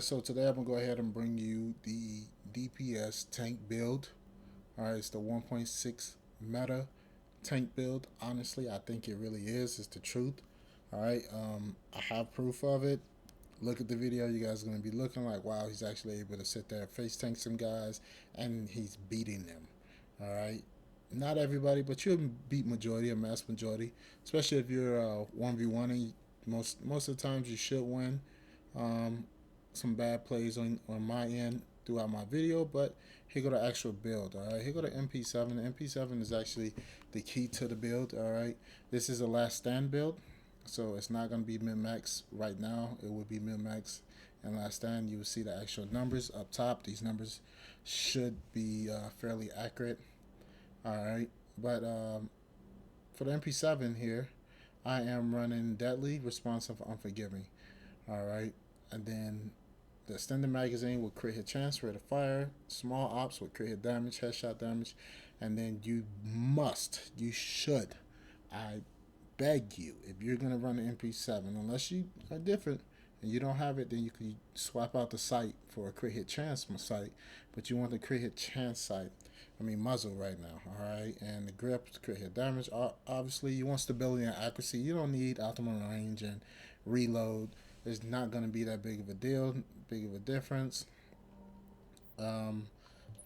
So today I'm gonna go ahead and bring you the DPS tank build. Alright, it's the 1.6 meta tank build. Honestly, I think it really is. It's the truth. Alright, I have proof of it. Look at the video, you guys are gonna be looking like, wow, he's actually able to sit there and face tank some guys, and he's beating them. Alright, not everybody, but you'll beat majority, a mass majority, especially if you're 1v1 and most of the times you should win. Um, some bad plays on my end throughout my video, but here go the actual build. All right, here go the Mp7. The Mp7 is actually the key to the build. All right, this is a last stand build, so it's not going to be min max right now. It will be min max and last stand. You will see the actual numbers up top. These numbers should be fairly accurate. All right, but for the Mp7 here, I am running deadly, responsive, unforgiving. All right, and then the extended magazine will create hit chance, rate of fire. Small ops will create hit damage, headshot damage, and then you should, I beg you, if you're gonna run an MP7, unless you are different and you don't have it, then you can swap out the sight for a crit hit chance sight. But you want the crit hit chance sight. I mean muzzle right now, all right, and the grip crit hit damage. Obviously, you want stability and accuracy. You don't need optimal range and reload. It's not going to be that big of a deal, big of a difference.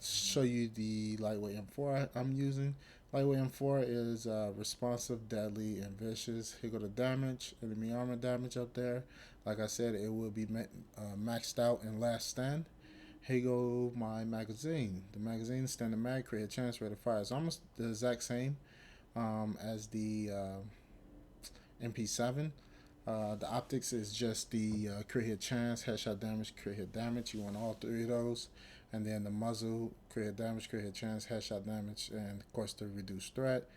Show you the lightweight M4 I'm using. Lightweight M4 is responsive, deadly, and vicious. Here go the damage, enemy armor damage up there. Like I said, it will be maxed out in last stand. Here go my magazine. The magazine standard mag, create a chance rate of fire. It's almost the exact same as the MP7. The optics is just the crit hit chance, headshot damage, crit hit damage. You want all three of those. And then the muzzle, crit hit damage, crit hit chance, headshot damage, and of course the reduced threat.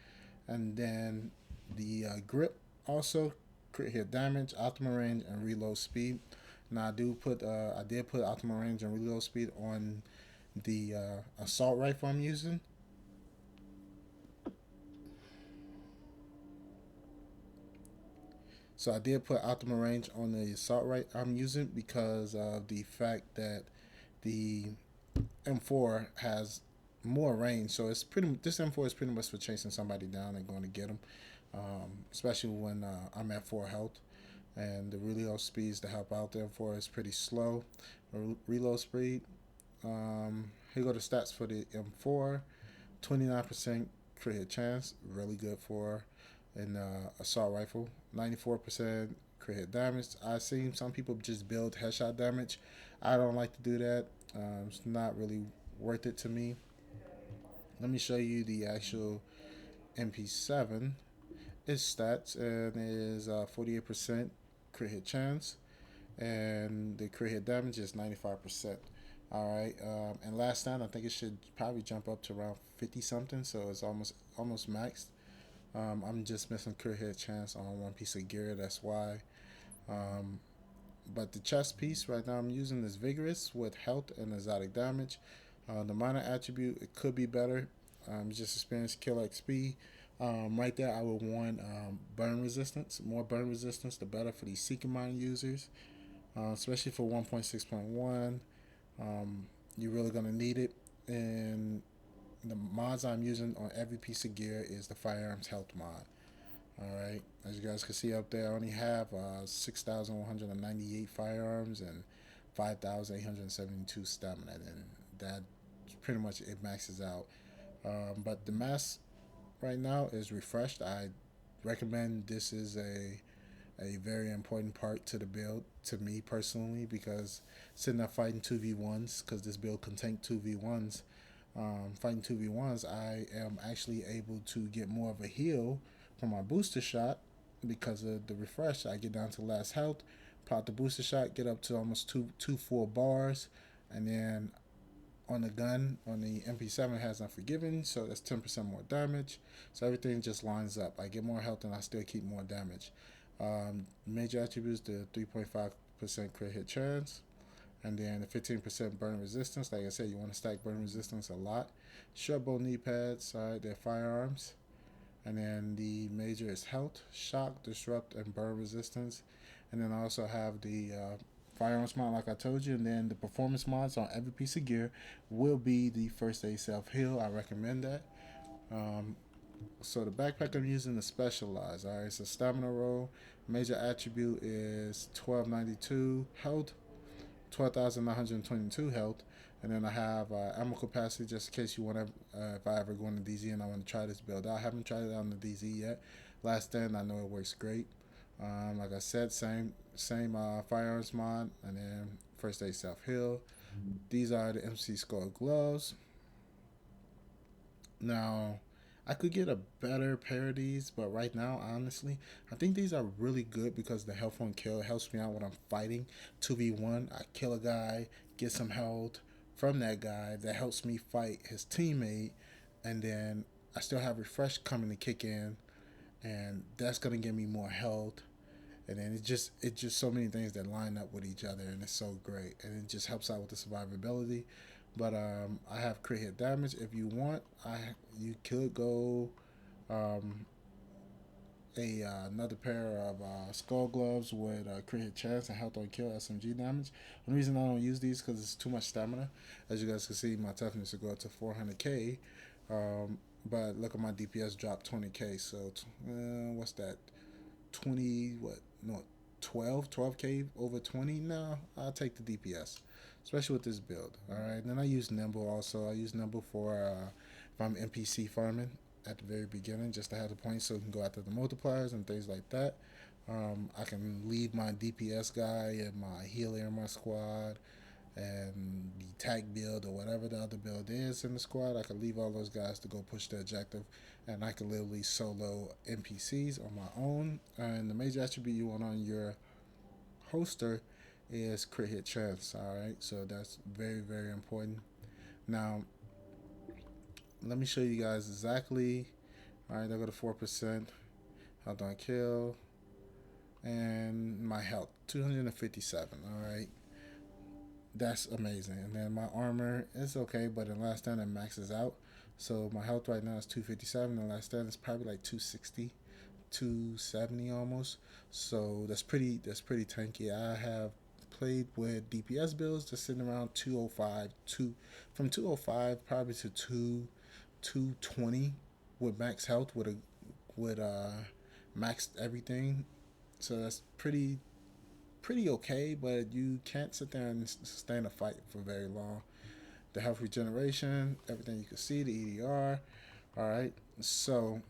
And then the grip also crit hit damage, optimal range, and reload speed. Now I did put optimal range and reload speed on the assault rifle I'm using. So I did put optimal range on the assault rifle I'm using because of the fact that the M4 has more range. So it's pretty. This M4 is pretty much for chasing somebody down and going to get them, especially when I'm at 4 health. And the reload speeds to help out the M4 is pretty slow. Reload speed. Here go the stats for the M4. 29% crit hit chance, really good for an assault rifle. 94% crit hit damage. I've seen some people just build headshot damage. I don't like to do that. It's not really worth it to me. Let me show you the actual MP7. Its stats and it is 48% crit hit chance, and the crit hit damage is 95%. All right, and last time I think it should probably jump up to around 50 something, so it's almost maxed. I'm just missing crit hit chance on one piece of gear, that's why. Um, but the chest piece right now I'm using is vigorous with health and exotic damage. The minor attribute, it could be better. Just experience kill XP. Right there, I would want burn resistance. More burn resistance, the better for these Seeker Mine users, especially for 1.6.1. You're really gonna need it. And the mods I'm using on every piece of gear is the firearms health mod. All right, as you guys can see up there, I only have 6,198 firearms and 5,872 stamina, and that pretty much it maxes out. But the mask right now is refreshed. I recommend this is a very important part to the build to me personally, because sitting there fighting 2v1s, because this build can tank 2v1s. Fighting 2v1s, I am actually able to get more of a heal from my booster shot because of the refresh. I get down to last health, pop the booster shot, get up to almost two full bars, and then on the gun on the MP7 has Unforgiven, so that's 10% more damage. So everything just lines up. I get more health and I still keep more damage. Major attributes: the 3.5% crit hit chance, and then the 15% burn resistance. Like I said, you want to stack burn resistance a lot. Short bow knee pads, they're firearms. And then the major is health, shock, disrupt, and burn resistance. And then I also have the firearms mod, like I told you, and then the performance mods on every piece of gear will be the first aid self heal. I recommend that. Um, so the backpack I'm using is specialized. All right, it's a stamina roll. Major attribute is 1292 health, 12,922 health, and then I have ammo capacity just in case you want to. If I ever go into DZ and I want to try this build, I haven't tried it on the DZ yet. Last stand, I know it works great. Like I said, same firearms mod, and then first aid self heal. These are the MC Skull gloves. Now, I could get a better pair of these, but right now, honestly, I think these are really good because the health on kill helps me out when I'm fighting 2v1. I kill a guy, get some health from that guy that helps me fight his teammate, and then I still have refresh coming to kick in, and that's gonna give me more health. And then it's just so many things that line up with each other, and it's so great, and it just helps out with the survivability. But I have crit hit damage. If you want, you could go um, a another pair of skull gloves with crit hit chance and health on kill SMG damage. The reason I don't use these because it's too much stamina. As you guys can see, my toughness will go up to 400k. But look at my DPS drop 20k. So what's that? 20 what? No, 12k over 20. No, I'll take the DPS, especially with this build. All right. Then I use nimble also. I use nimble for if I'm NPC farming at the very beginning, just to have the points so we can go after the multipliers and things like that. I can leave my DPS guy and my healer in my squad and the tag build or whatever the other build is in the squad. I can leave all those guys to go push the objective, and I can literally solo NPCs on my own. And the major attribute you want on your holster is crit hit chance. All right, so that's very very important. Now, let me show you guys exactly. All right, I go to 4% health on kill, and my health 257. All right, that's amazing. And then my armor is okay, but in last stand it maxes out. So my health right now is 257. The last stand is probably like 260, 270 almost. So that's pretty tanky. I have played with DPS builds just sitting around 205, from 205 probably to 220 with max health with maxed everything. So that's pretty okay, but you can't sit there and sustain a fight for very long. The health regeneration, everything you can see, the EDR. All right, so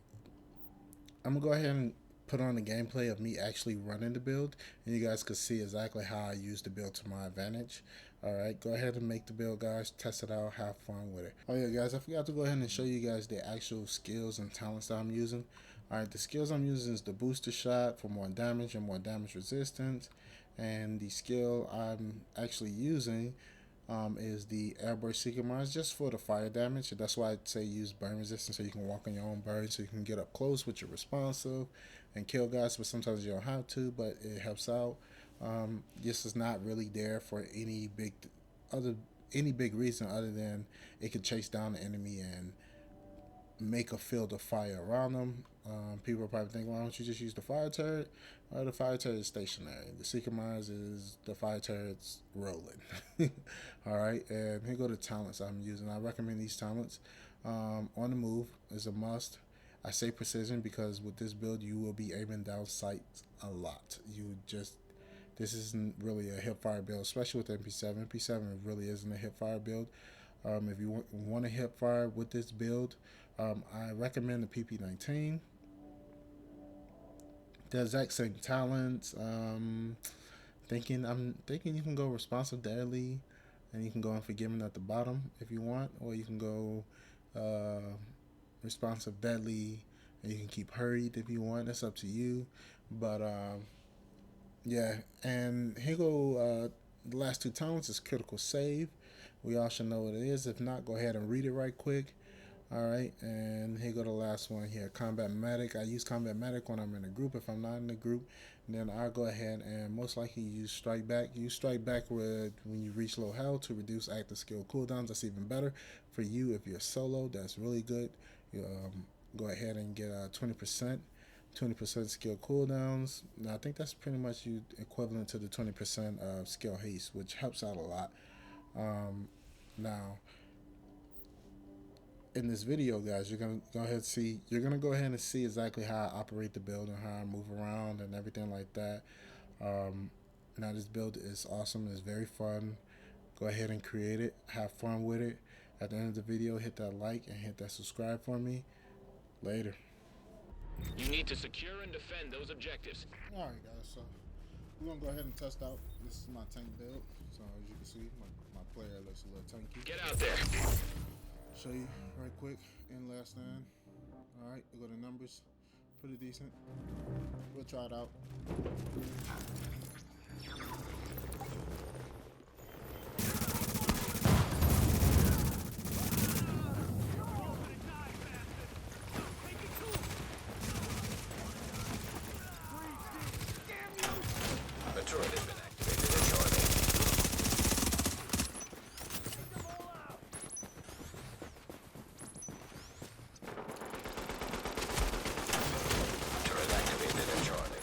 I'm gonna go ahead and put on the gameplay of me actually running the build, and you guys can see exactly how I use the build to my advantage. All right, go ahead and make the build, guys. Test it out, have fun with it. Oh yeah, guys, I forgot to go ahead and show you guys the actual skills and talents that I'm using. All right, the skills I'm using is the booster shot for more damage and more damage resistance, and the skill I'm actually using is the airburst seeker mines just for the fire damage. That's why I'd say use burn resistance so you can walk on your own burn, so you can get up close with your responsive and kill guys. But sometimes you don't have to, but it helps out. This is not really there for other any big reason other than it could chase down the enemy and make a field of fire around them. People are probably thinking, why don't you just use the fire turret? The fire turret is stationary. The seeker mines is the fire turret's rolling. All right, and here go the talents I'm using. I recommend these talents. On the move is a must. I say precision because with this build you will be aiming down sights a lot. This isn't really a hip fire build, especially with Mp7. Mp7 really isn't a hip fire build. If you want to hip fire with this build, I recommend the PP19. The exact same talents. I'm thinking you can go responsive deadly, and you can go unforgiving at the bottom if you want, or you can go uh, responsive deadly, and you can keep hurried if you want. That's up to you. But yeah, and here go the last two talents is critical save. We all should know what it is. If not, go ahead and read it right quick. All right, and here go the last one here, combat medic. I use combat medic when I'm in a group. If I'm not in a group, then I'll go ahead and most likely use strike back. Use strike back when you reach low health to reduce active skill cooldowns. That's even better for you if you're solo. That's really good. You, go ahead and get 20% 20% skill cooldowns. Now I think that's pretty much you equivalent to the 20% of skill haste, which helps out a lot. Now in this video, guys, you're gonna go ahead and see. You're gonna go ahead and see exactly how I operate the build and how I move around and everything like that. Now this build is awesome. It's very fun. Go ahead and create it. Have fun with it. At the end of the video, hit that like and hit that subscribe for me. Later. You need to secure and defend those objectives. All right, guys. So we're gonna go ahead and test out. This is my tank build. So as you can see, my player looks a little tanky. Get out there. Show you right quick in last stand. All right, we go to numbers. Pretty decent. We'll try it out. The turret has been activated at Charlie. Turret activated at Charlie.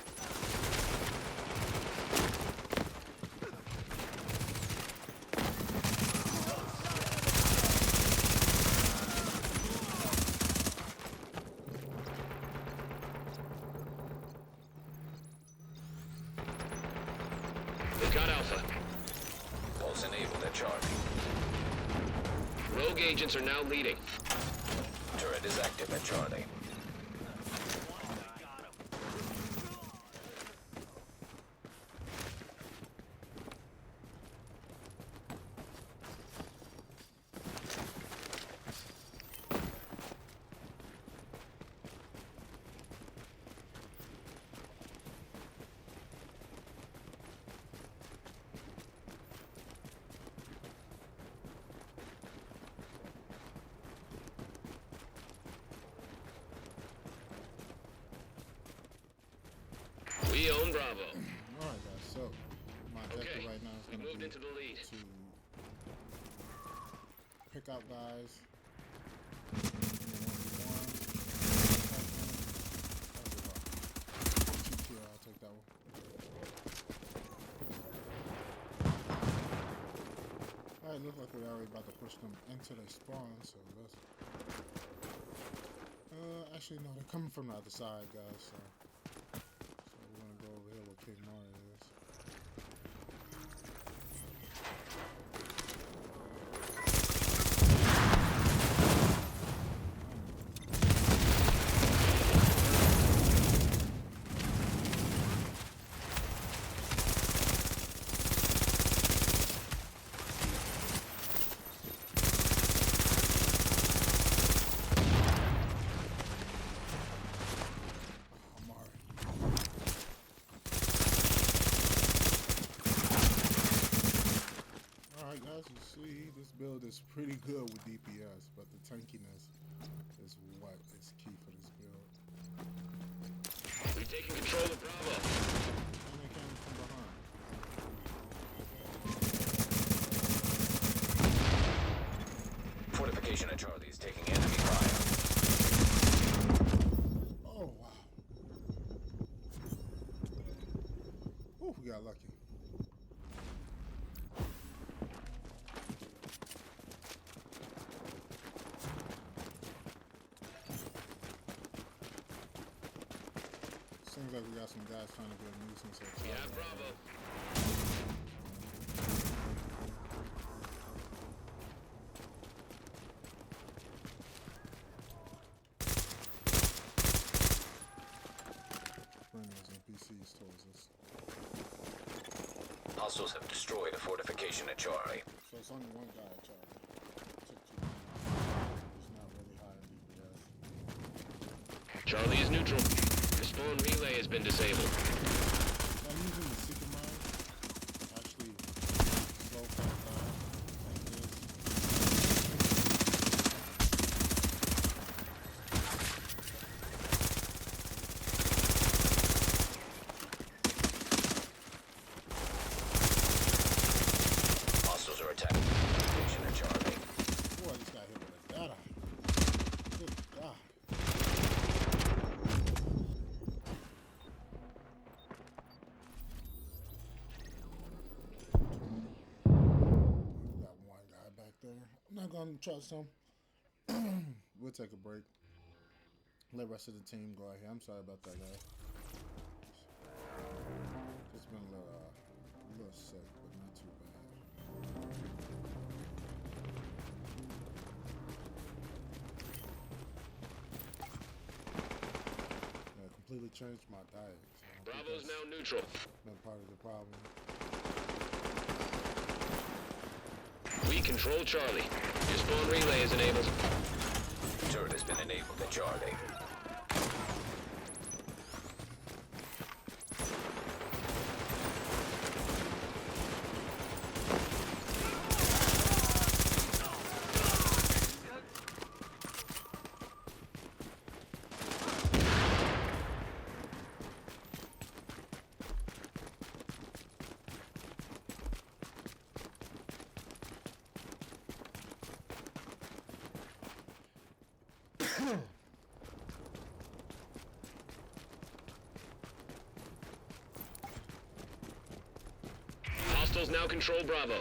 They've got Alpha. Pulse enabled at Charlie. Rogue agents are now leading. Turret is active at Charlie. We own Bravo. All right, guys. So my objective right now is we going to moved be into the lead. to pick out guys. I'll take that one. All right, looks like we're already about to push them into their spawn. So let's. Actually, no, they're coming from the other side, guys. So we're gonna go over here where King Mario is. Alright guys, you see this build is pretty good with DPS, but the tankiness is what is key for this build. We've taken control of Bravo. And they came from behind. Fortification at Charlie is taking enemy fire. Oh wow. Oh, we got lucky. Seems like we got some guys trying to get a nuisance at Yeah, Bravo. Bring those NPCs towards us. Hostiles have destroyed a fortification at Charlie. So it's only one guy at Charlie. Took too long. It's not really high in DPS. Charlie is neutral. The spawn relay has been disabled. I'm using the Seeker mode. Actually, slow fast down like this. Hostiles are attacking the fortification at Charlie. Boy, I just got hit with a data. Good God. don't trust him. We'll take a break. Let the rest of the team go ahead. I'm sorry about that, guys. Just been a little sick, but not too bad. Yeah, completely changed my diet. So Bravo's now neutral. been part of the problem. We control Charlie. Your spawn relay is enabled. Turret has been enabled at Charlie. Hostiles now control Bravo.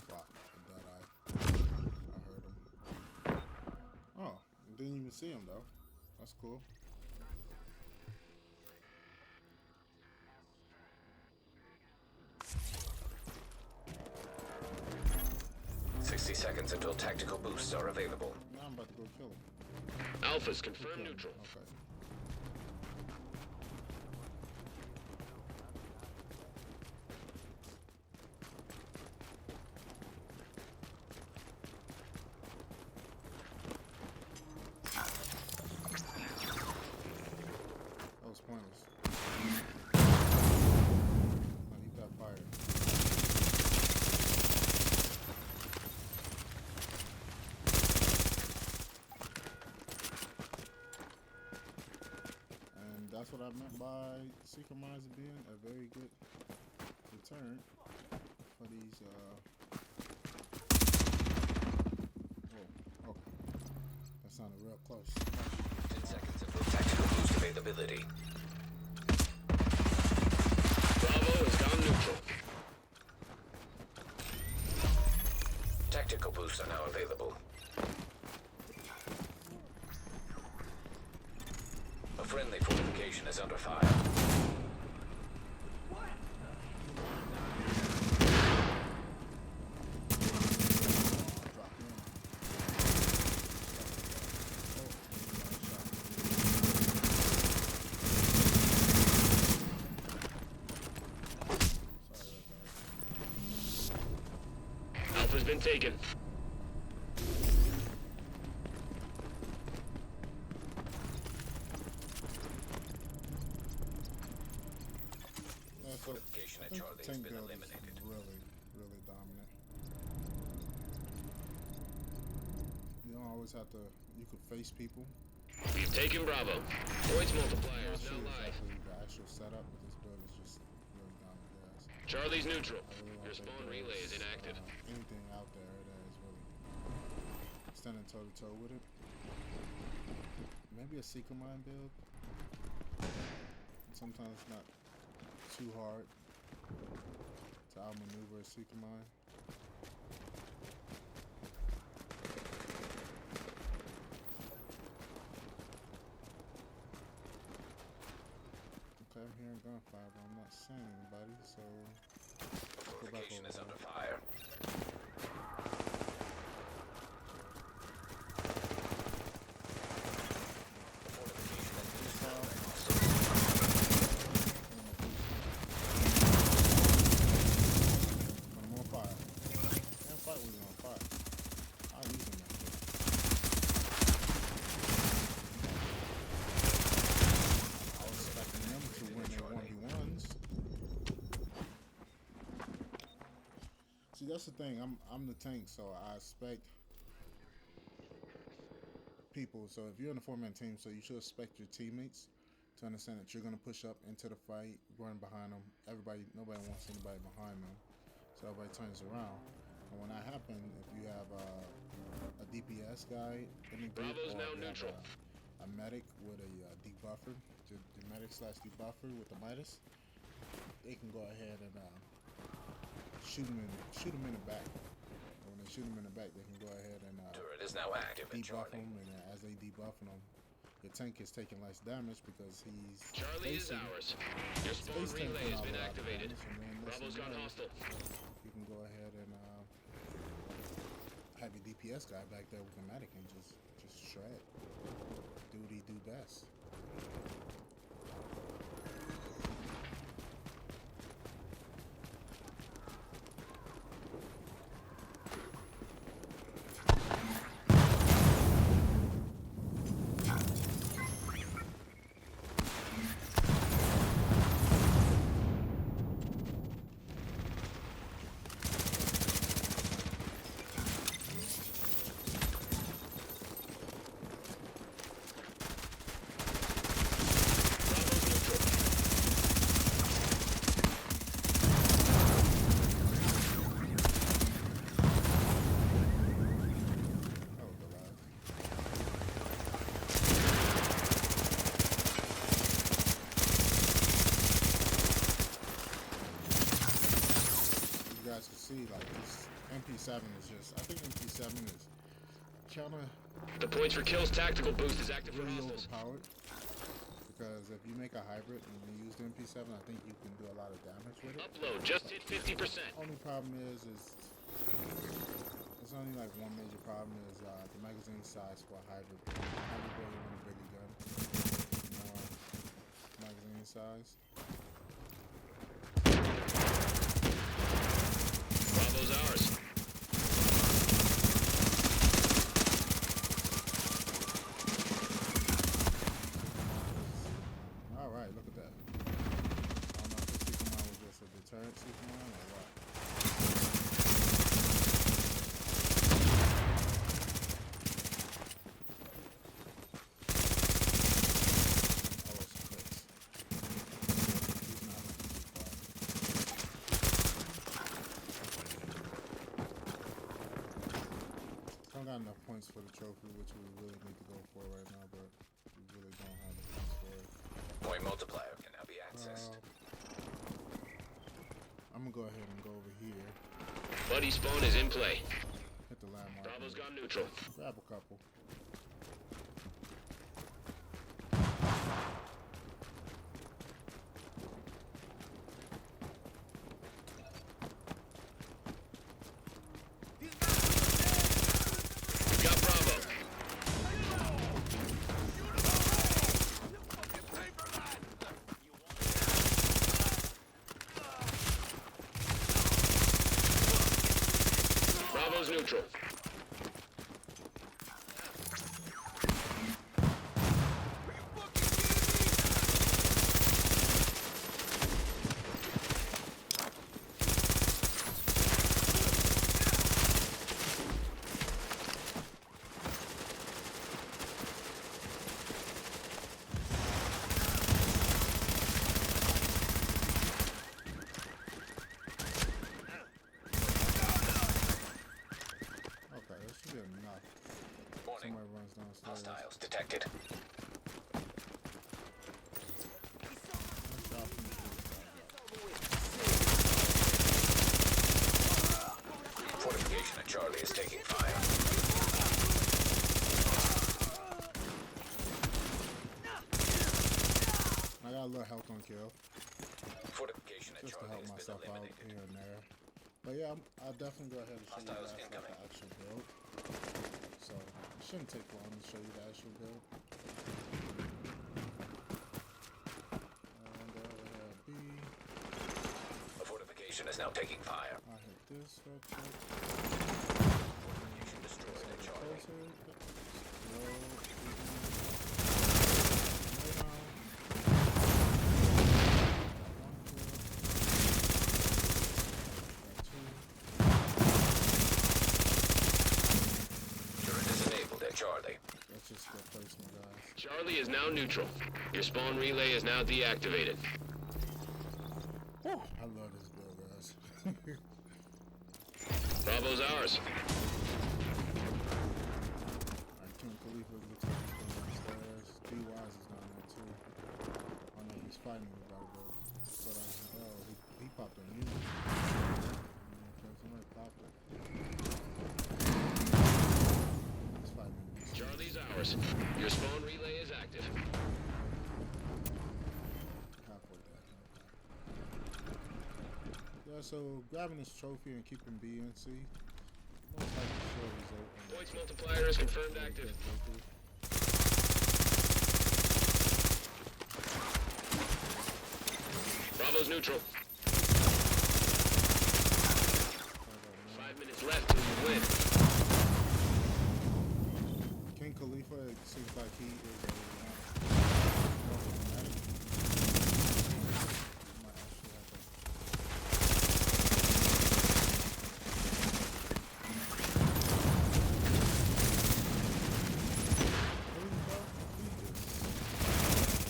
Fuck, I heard him. Oh, didn't even see him though. That's cool. Seconds until tactical boosts are available. Now I'm about to go kill him. Alphas confirm neutral. Okay. That was pointless. Oh, he got fired. And that's what I meant by Secret Mines being a very good deterrent for these, whoa, okay. That sounded real close. 10 seconds until tactical boost availability. Bravo has gone neutral. Tactical boosts are now available. A friendly fortification is under fire. Alpha's been taken. Fortification at Charlie has been eliminated. Really dominant. You don't always have to. You could face people. We've taken Bravo. Points multiplier is now live. Exactly the actual setup, but this build is just really dominant, guys. Charlie's neutral. Really Your spawn relay is inactive. Anything out there that is really standing toe to toe with it. Maybe a Seeker Mine build. Sometimes it's not too hard to outmaneuver a Seeker Mine. Okay, I'm hearing gunfire, but I'm not seeing anybody, so Fortification is under fire. See, that's the thing. I'm the tank, so I expect people. So if you're in a four-man team, so you should expect your teammates to understand that you're gonna push up into the fight, run behind them. Nobody wants anybody behind them, so everybody turns around. And when that happens, if you have a DPS guy in the group, Bravo's or now you neutral. have a medic with a debuffer, the medic slash debuffer with the Midas, they can go ahead and shoot him in the back and shoot them in the back, they can go ahead and Turret is now active in debuff Charlie. them, and as they debuffing them, your tank is taking less damage because he's Charlie is ours. Your spawn space tank relay has been a lot of activated. damage, and then Bravo's gone hostile. you can go ahead and have your DPS guy back there with the medic and just shred. Do what he do best. You guys can see, like, this Mp7 is just, I think Mp7 is kind of The points for kills tactical boost is active for really hostiles. overpowered. Because if you make a hybrid and you use the Mp7, I think you can do a lot of damage with it. Upload just hit 50%. Only problem is there's only like one major problem is the magazine size for a hybrid. Hybrid builder want a bigger gun, more magazine size. Bravo's ours. All right, look at that. I don't know if this Superman was just a deterrent Superman or what. Oh, it's a fix. He's not looking too far. Don't got enough points for the trophy, which we really need to go for right now, but we really don't have the points for it. Point multiplier can now be accessed. I'm gonna go ahead and go over here, Buddy spawn is in play. hit the landmark, Bravo's and gone neutral. grab a couple. We got Bravo. Bravo's neutral. Okay, that should be enough. Warning. Somebody runs downstairs. Hostiles detected. Let's stop and see this guy go. Fortification at Charlie is taking fire. I got a little health on kill, Fortification at just to Charlie help has been myself out eliminated. here and there. But yeah, I'll definitely go ahead and show you Hostiles guys like incoming. the actual build. So it shouldn't take long to show you the actual build. And we have B. The fortification is now taking fire. I hit this real quick. Fortification destroyed at Charlie. Closer. Slow. Turret is enabled at Charlie. That's just good placement, guys. Charlie is now neutral. Your spawn relay is now deactivated. Whew, I love this build, guys. Bravo's ours. Alright, King Khalifa looks like he's going downstairs. D Wise is down there too. Oh no, he's fighting with that build. But oh, he popped a new. Okay, somebody popped it. ours. Your spawn relay is active. Halfway there. Okay. Yeah, so grabbing this trophy and keeping B and C. Most likely should result in Points multiplier is confirmed active. Bravo's neutral. 5 minutes left till you win. King Khalifa, it seems like he is a medic. Might actually have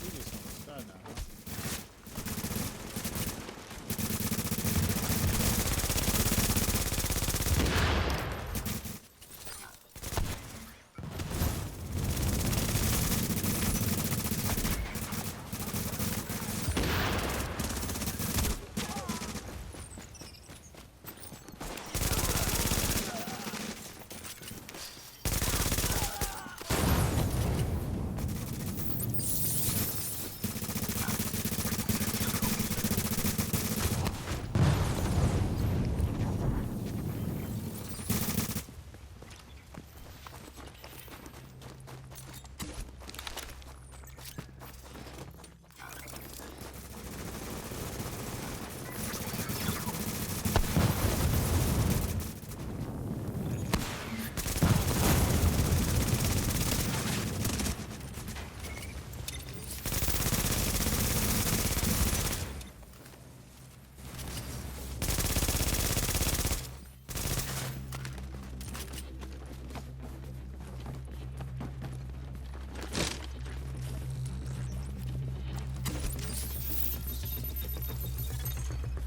we just on the sky now, huh?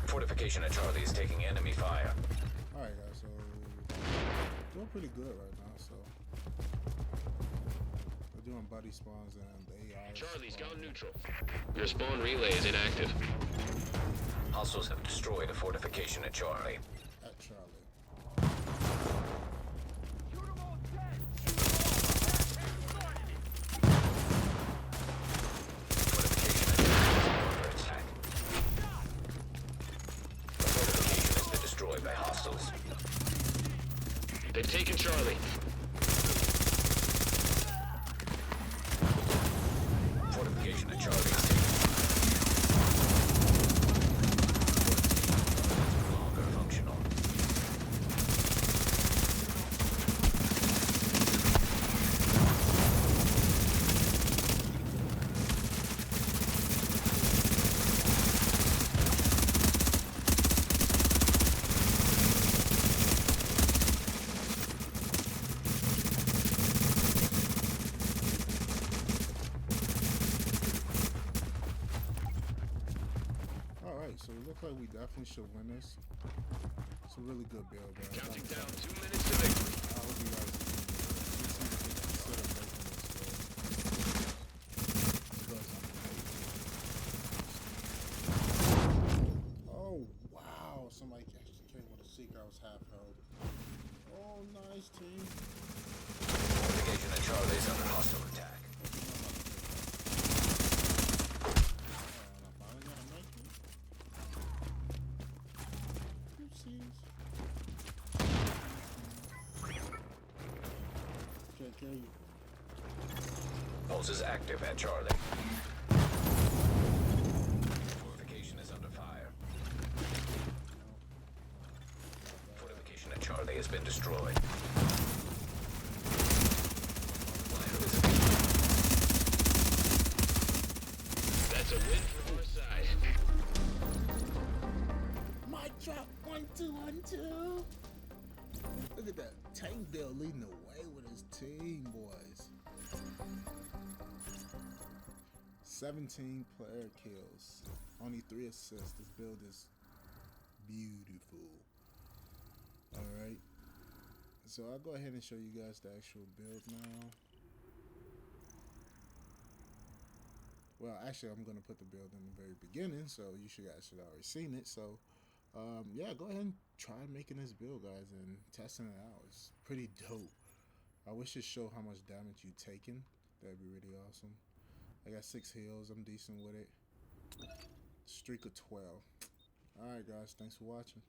Fortification at Charlie is taking enemy fire. Alright guys, so doing pretty good right now, so we're doing buddy spawns and the AI. Charlie's gone neutral. Your spawn relay is inactive. Hostiles have destroyed a fortification at Charlie. At Charlie. Destroyed by hostiles. They've taken Charlie. Fortification at Charlie is taken. No longer functional. So it looks like we definitely should win this. It's a really good build, guys. Counting down 2 minutes to victory. I hope you guys consider making this build. Oh wow! Somebody actually came with a secret. I was half held. Oh, nice team. Fortification at Charlie is under hostile attack. Can't kill you. Pulse is active at Charlie. Fortification is under fire. Fortification at Charlie has been destroyed. That's a win for our side. Mic drop 1 2 1 2. Look at that tank build leading the way with his team, boys. 17 player kills, only 3 assists. This build is beautiful. Alright, so I'll go ahead and show you guys the actual build now. Well, actually, I'm going to put the build in the very beginning, so you guys should already seen it. So yeah, go ahead and try making this build, guys, and testing it out. It's pretty dope. I wish it showed how much damage you taken. That'd be really awesome. I got 6 heals. I'm decent with it. Streak of 12. Alright guys, thanks for watching.